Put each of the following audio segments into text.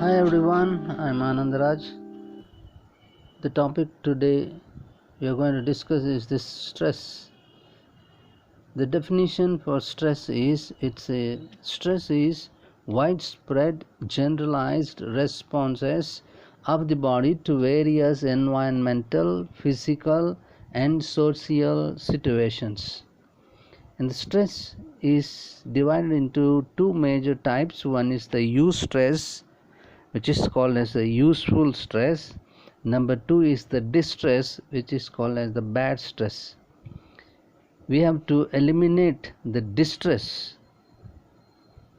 Hi everyone, I'm ANANDA RAJ. The topic today we are going to discuss is this stress. The definition for stress is stress is widespread generalized responses of the body to various environmental, physical and social situations. And the stress is divided into two major types. One is the use stress, which is called as the useful stress. Number two is the distress, which is called as the bad stress. We have to eliminate the distress.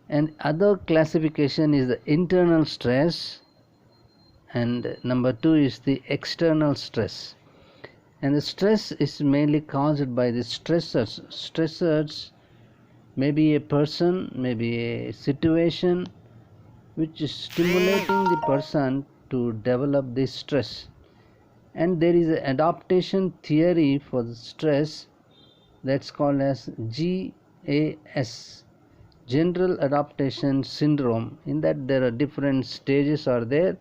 And other classification is the internal stress, and number two is the external stress. And the stress is mainly caused by the stressors. Stressors may be a person, maybe a situation, which is stimulating the person to develop this stress. And there is an adaptation theory for the stress that's called as GAS, General Adaptation Syndrome. In that there are different stages are there,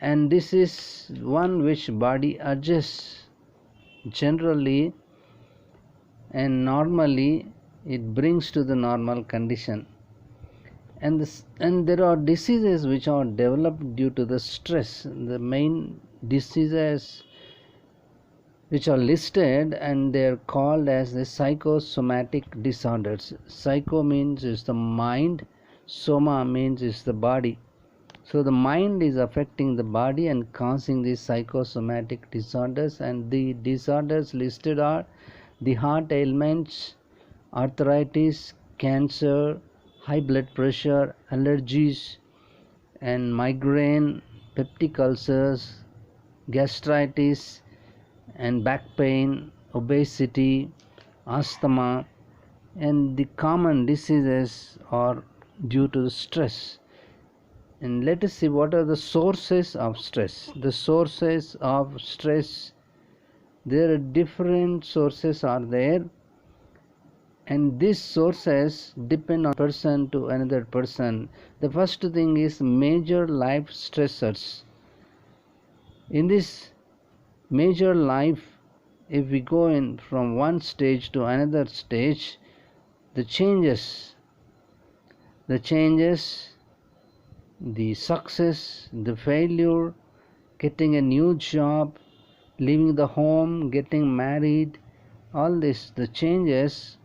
and this is one which body adjusts generally, and normally it brings to the normal condition. And there are diseases which are developed due to the stress. The main diseases which are listed, and they are called as the psychosomatic disorders. Psycho means is the mind, soma means is the body. So the mind is affecting the body and causing these psychosomatic disorders, and the disorders listed are the heart ailments, arthritis, cancer, high blood pressure, allergies, and migraine, peptic ulcers, gastritis, and back pain, obesity, asthma. And the common diseases are due to stress. And let us see what are the sources of stress. The sources of stress, there are different sources are there, and these sources depend on person to another person. The first thing is major life stressors. In this major life, if we go in from one stage to another stage, the changes, the success, the failure, getting a new job, leaving the home, getting married, all this, the changes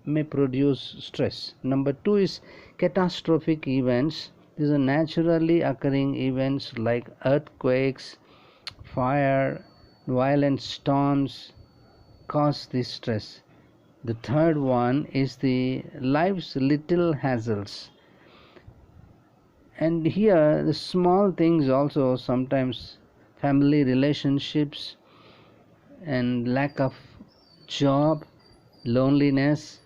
may produce stress. Number two is catastrophic events. These are naturally occurring events like earthquakes, fire, violent storms cause this stress. The third one is the life's little hassles. And here the small things also, sometimes family relationships and lack of job, loneliness,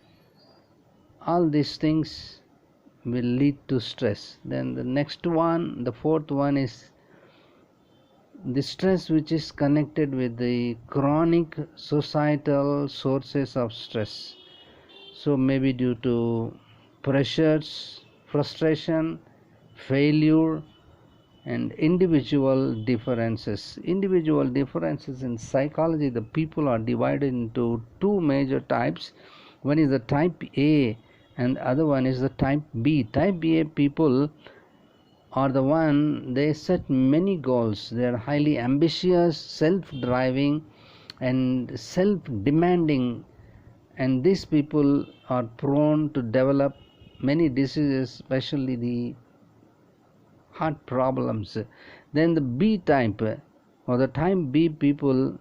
all these things will lead to stress. Then the next one, the fourth one, is the stress which is connected with the chronic societal sources of stress. So maybe due to pressures, frustration, failure, and individual differences. Individual differences in psychology, the people are divided into two major types. One is the type A and the other one is the type B. Type A people are the one, they set many goals. They are highly ambitious, self-driving and self-demanding, and these people are prone to develop many diseases, especially the heart problems. Then the B type, or the type B people,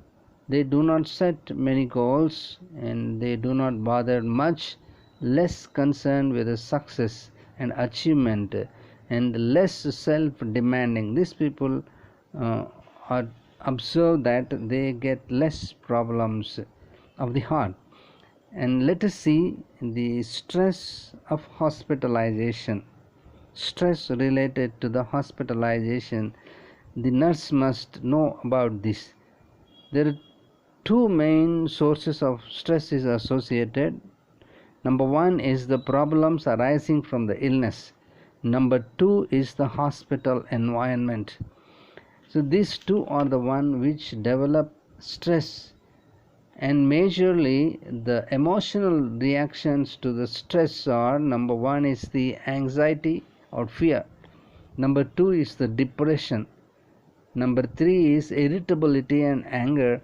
they do not set many goals and they do not bother much, less concerned with the success and achievement, and less self-demanding. These people are observed that they get less problems of the heart. And let us see the stress of hospitalization. Stress related to the hospitalization, the nurse must know about this. There are two main sources of stress is associated. Number one is the problems arising from the illness. Number 2 is the hospital environment. So these two are the one which develop stress, and majorly the emotional reactions to the stress are: number 1 is the anxiety or fear, number 2 is the depression, number 3 is irritability and anger,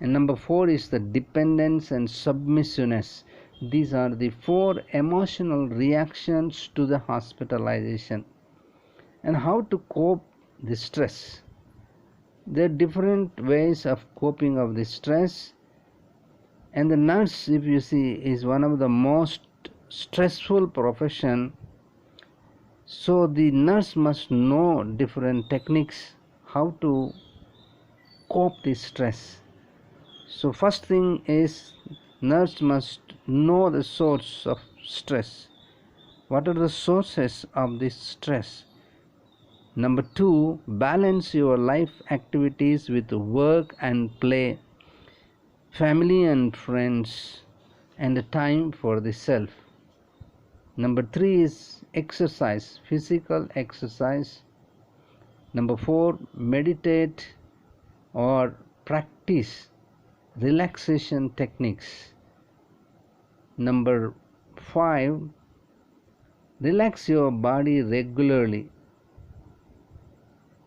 and number 4 is the dependence and submissiveness. These are the 4 emotional reactions to the hospitalization. And how to cope the stress? There are different ways of coping of the stress, and the nurse, if you see, is one of the most stressful profession. So the nurse must know different techniques how to cope the stress. So first thing is, nurse must know the source of stress. What are the sources of this stress? Number 2, balance your life activities with work and play, family and friends, and time for the self. Number 3 is exercise, physical exercise. Number 4, meditate or practice relaxation techniques. Number 5, relax your body regularly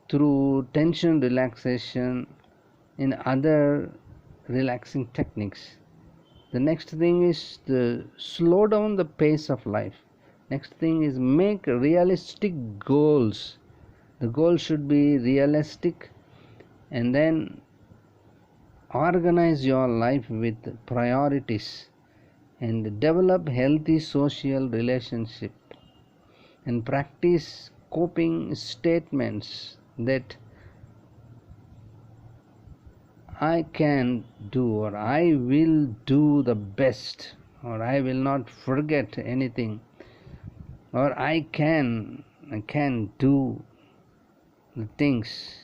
through tension relaxation and other relaxing techniques. The next thing is to slow down the pace of life. Next thing is make realistic goals. The goal should be realistic, and then organize your life with priorities and develop healthy social relationship, and practice coping statements that I can do, or I will do the best, or I will not forget anything, or I can do the things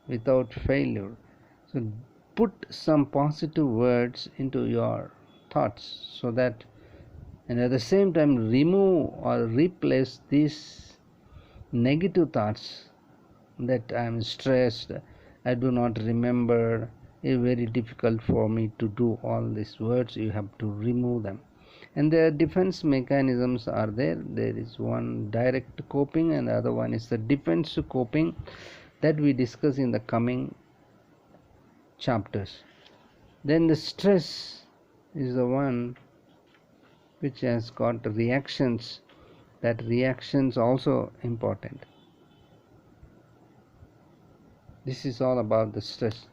without failure. So put some positive words into your thoughts, so that, and at the same time remove or replace these negative thoughts that I am stressed, I do not remember, it's very difficult for me to do all these words. You have to remove them. And their defense mechanisms are there. There is one direct coping, and the other one is the defense coping that we discuss in the coming chapters. Then the stress is the one which has got reactions. That reactions also important. This is all about the stress.